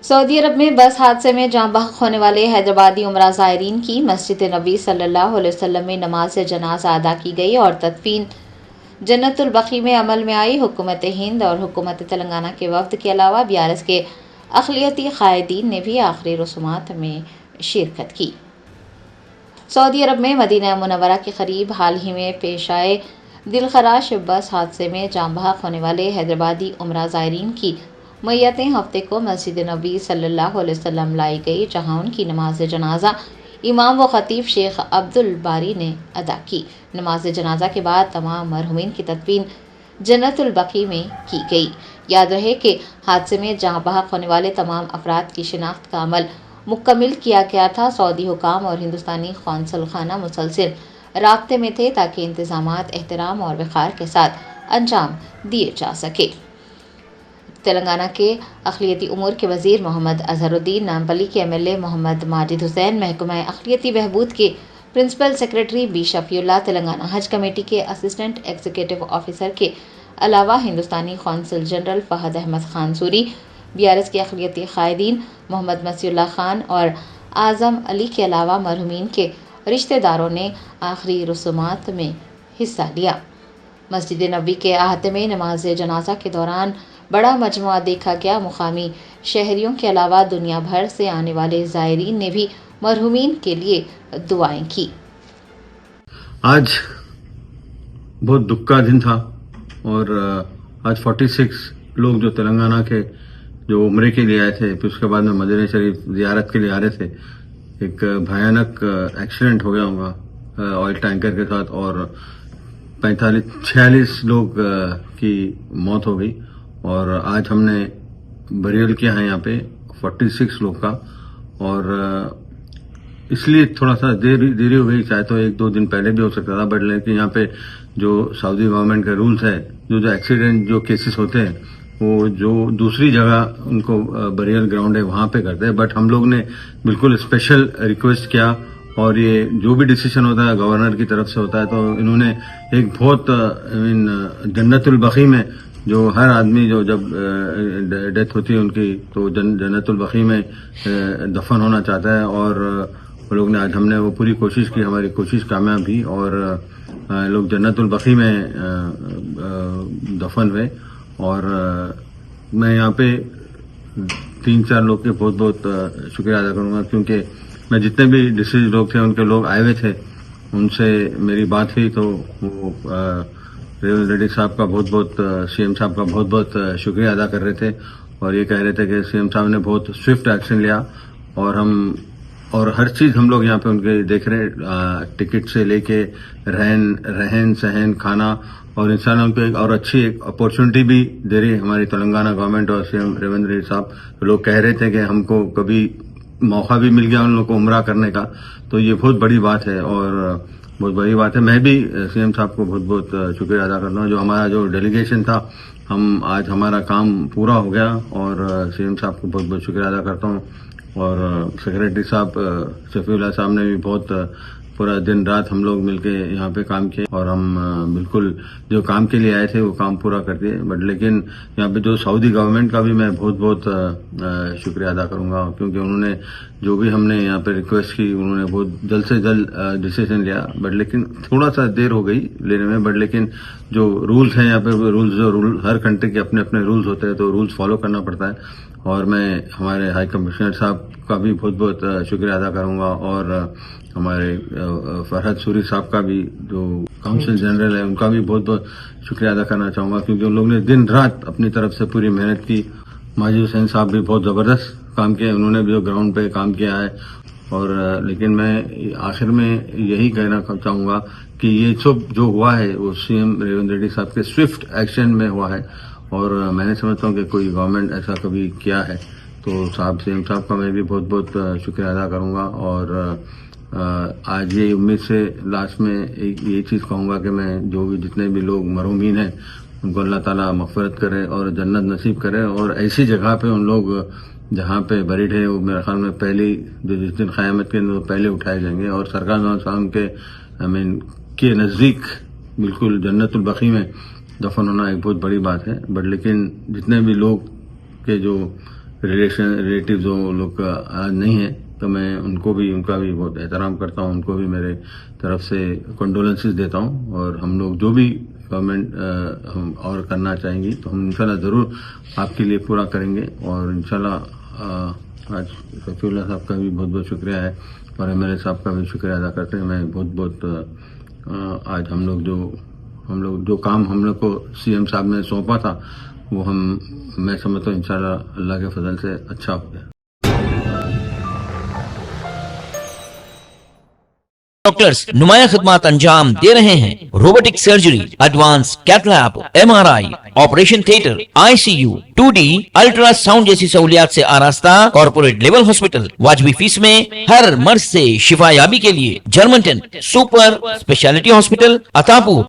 سعودی عرب میں بس حادثے میں جاں بحق ہونے والے حیدرآبادی عمرہ زائرین کی مسجد نبوی صلی اللہ علیہ وسلم میں نماز جنازہ ادا کی گئی اور تدفین جنت البقیع میں عمل میں آئی۔ حکومت ہند اور حکومت تلنگانہ کے وفد کے علاوہ BRS کے اقلیتی قائدین نے بھی آخری رسومات میں شرکت کی۔ سعودی عرب میں مدینہ منورہ کے قریب حال ہی میں پیش آئے دلخراش بس حادثے میں جاں بحق ہونے والے حیدرآبادی عمرہ زائرین کی میتیں ہفتے کو مسجد نبوی صلی اللہ علیہ وسلم لائی گئی، جہاں ان کی نماز جنازہ امام و خطیب شیخ عبدالباری نے ادا کی۔ نماز جنازہ کے بعد تمام مرحومین کی تدفین جنت البقیع میں کی گئی۔ یاد رہے کہ حادثے میں جاں بحق ہونے والے تمام افراد کی شناخت کا عمل مکمل کیا گیا تھا۔ سعودی حکام اور ہندوستانی قونصل خانہ مسلسل رابطے میں تھے تاکہ انتظامات احترام اور وقار کے ساتھ انجام دیے جا سکے۔ تلنگانہ کے اقلیتی امور کے وزیر محمد اظہر الدین، نامپلی کے MLA محمد ماجد حسین، محکمہ اقلیتی بہبود کے principal secretary B Shafi Ullah, Telangana Haj committee کے اسسٹنٹ ایگزیکٹو آفیسر کے علاوہ ہندوستانی قونصل جنرل فہد احمد خان سوری، BRS کے اقلیتی قائدین محمد مسیح اللہ خان اور اعظم علی کے علاوہ مرحومین کے رشتہ داروں نے آخری رسومات میں حصہ لیا۔ مسجد نبوی کے احاطے میں نماز جنازہ کے دوران بڑا مجموعہ دیکھا گیا۔ مقامی شہریوں کے علاوہ دنیا بھر سے آنے والے زائرین نے بھی مرحومین کے لیے دعائیں کی۔ آج بہت دکھ کا دن تھا اور آج 46 لوگ جو تلنگانہ کے جو عمرے کے لیے آئے تھے، پھر اس کے بعد میں مدینہ شریف زیارت کے لیے آ رہے تھے، ایک بھیانک ایکسیڈنٹ ہو گیا ہوگا آئل ٹینکر کے ساتھ اور 46 لوگ کی موت ہو گئی۔ اور آج ہم نے بریل کیا ہے یہاں پہ 46 لوگ کا، اور اس لیے تھوڑا سا دیری ہو گئی، چاہے تو 1-2 دن پہلے بھی ہو سکتا تھا، بٹ لیکن یہاں پہ جو سعودی گورنمنٹ کا رولز ہے، جو ایکسیڈنٹ جو کیسز ہوتے ہیں وہ جو دوسری جگہ ان کو بریل گراؤنڈ ہے وہاں پہ کرتے ہیں، بٹ ہم لوگ نے بالکل اسپیشل ریکویسٹ کیا، اور یہ جو بھی ڈیسیشن ہوتا ہے گورنر کی طرف سے ہوتا ہے، تو انہوں نے ایک بہت جنت البقیع میں جو ہر آدمی جو جب ڈیتھ ہوتی ہے ان کی تو جنت البقیع میں دفن ہونا چاہتا ہے، اور وہ لوگ نے آج ہم نے وہ پوری کوشش کی، ہماری کوشش کامیاب بھی، اور لوگ جنت البقیع میں دفن ہوئے۔ اور میں یہاں پہ 3-4 لوگ کے بہت بہت شکریہ ادا کروں گا، کیونکہ میں جتنے بھی ڈسیز لوگ تھے ان کے لوگ آئے ہوئے تھے، ان سے میری بات ہوئی تو وہ ریونت ریڈی صاحب کا بہت بہت CM صاحب کا بہت بہت شکریہ ادا کر رہے تھے، اور یہ کہہ رہے تھے کہ CM صاحب نے بہت سوئفٹ ایکشن لیا، اور ہر چیز ہم لوگ یہاں پہ ان کے دیکھ رہے، ٹکٹ سے لے کے رہن سہن کھانا، اور انسان ان کو ایک اور اچھی ایک اپورچونٹی بھی دے رہی ہے ہماری تلنگانہ گورنمنٹ اور CM ریونت ریڈی صاحب۔ لوگ کہہ رہے تھے کہ ہم کو کبھی موقع بھی مل گیا ان لوگوں کو عمرہ کرنے کا، تو یہ بہت بڑی بات ہے اور بہت بڑی بات ہے۔ میں بھی CM صاحب کو بہت بہت شکریہ ادا کرتا ہوں، جو ہمارا جو ڈیلیگیشن تھا آج ہمارا کام پورا ہو گیا، اور CM صاحب کو بہت بہت شکریہ ادا کرتا ہوں، اور سیکریٹری صاحب شفیع اللہ صاحب نے بھی بہت پورا دن رات ہم لوگ مل کے یہاں پہ کام کیے، اور ہم بالکل جو کام کے لیے آئے تھے وہ کام پورا کر دیے۔ بٹ لیکن یہاں پہ جو سعودی گورنمنٹ کا بھی میں بہت بہت شکریہ ادا کروں گا، کیونکہ انہوں نے جو بھی ہم نے یہاں پہ ریکویسٹ کی انہوں نے بہت جلد سے جلد ڈیسیزن لیا، بٹ لیکن تھوڑا سا دیر ہو گئی لینے میں، بٹ لیکن جو رولز ہیں یہاں پہ رول ہر کنٹری کے اپنے اپنے رولز ہوتے ہیں، تو رولز فالو کرنا پڑتا ہے۔ اور میں ہمارے ہائی کمشنر صاحب کا بھی بہت بہت شکریہ ادا کروں گا، اور ہمارے فرحت سوری صاحب کا بھی جو کونسل جنرل ہے ان کا بھی بہت بہت شکریہ ادا کرنا چاہوں گا، کیونکہ ان لوگوں نے دن رات اپنی طرف سے پوری محنت کی۔ ماجد حسین صاحب بھی بہت زبردست کام کیا، انہوں نے بھی جو گراؤنڈ پہ کام کیا ہے، اور لیکن میں آخر میں یہی کہنا چاہوں گا کہ یہ سب جو ہوا ہے وہ CM ریونت ریڈی صاحب کے سوئفٹ ایکشن میں ہوا ہے، اور میں نے سمجھتا ہوں کہ کوئی گورنمنٹ ایسا کبھی کیا ہے تو CM صاحب کا میں بھی بہت بہت شکریہ ادا کروں گا۔ اور آج یہ امید سے لاسٹ میں یہ چیز کہوں گا کہ میں جو بھی جتنے بھی لوگ مرحومین ہیں ان کو اللہ تعالیٰ مغفرت کرے اور جنت نصیب کرے، اور ایسی جگہ پہ ان لوگ جہاں پہ بریڈ ہے وہ میرے خیال میں پہلی جس دن قیامت کے دن پہلے اٹھائے جائیں گے، اور سرکار صلی اللہ علیہ وسلم کے نزدیک بالکل جنت البقیع میں دفن ہونا ایک بہت بڑی بات ہے۔ بٹ لیکن جتنے بھی لوگ کے جو ریلیٹیو جو لوگ آج نہیں ہیں تو میں ان کو بھی ان کا بھی بہت احترام کرتا ہوں, ان کو بھی میرے طرف سے کنڈولنسز دیتا ہوں. اور ہم لوگ جو بھی گورنمنٹ ہم اور کرنا چاہیں گی تو ہم انشاءاللہ ضرور آپ کے لیے پورا کریں گے. اور انشاءاللہ آج شفیع اللہ صاحب کا بھی بہت بہت شکریہ ہے اور ایم ایل اے صاحب کا بھی شکریہ ادا کرتے ہیں. میں بہت آج ہم لوگ جو کام ہم لوگ کو سی ایم صاحب نے سونپا تھا وہ میں سمجھتا ہوں انشاءاللہ اللہ کے فضل سے اچھا ہو گیا. ڈاکٹرز نمایاں خدمات انجام دے رہے ہیں. Robotic surgery, advance cath lab, MRI, operation theatre, ICU, 2D ultrasound جیسی سہولیات سے آراستہ کارپوریٹ لیول ہاسپٹل. واجبی فیس میں ہر مرض سے شفا یابی کے لیے جرمنٹن سپر اسپیشلٹی ہاسپٹل عطا پور.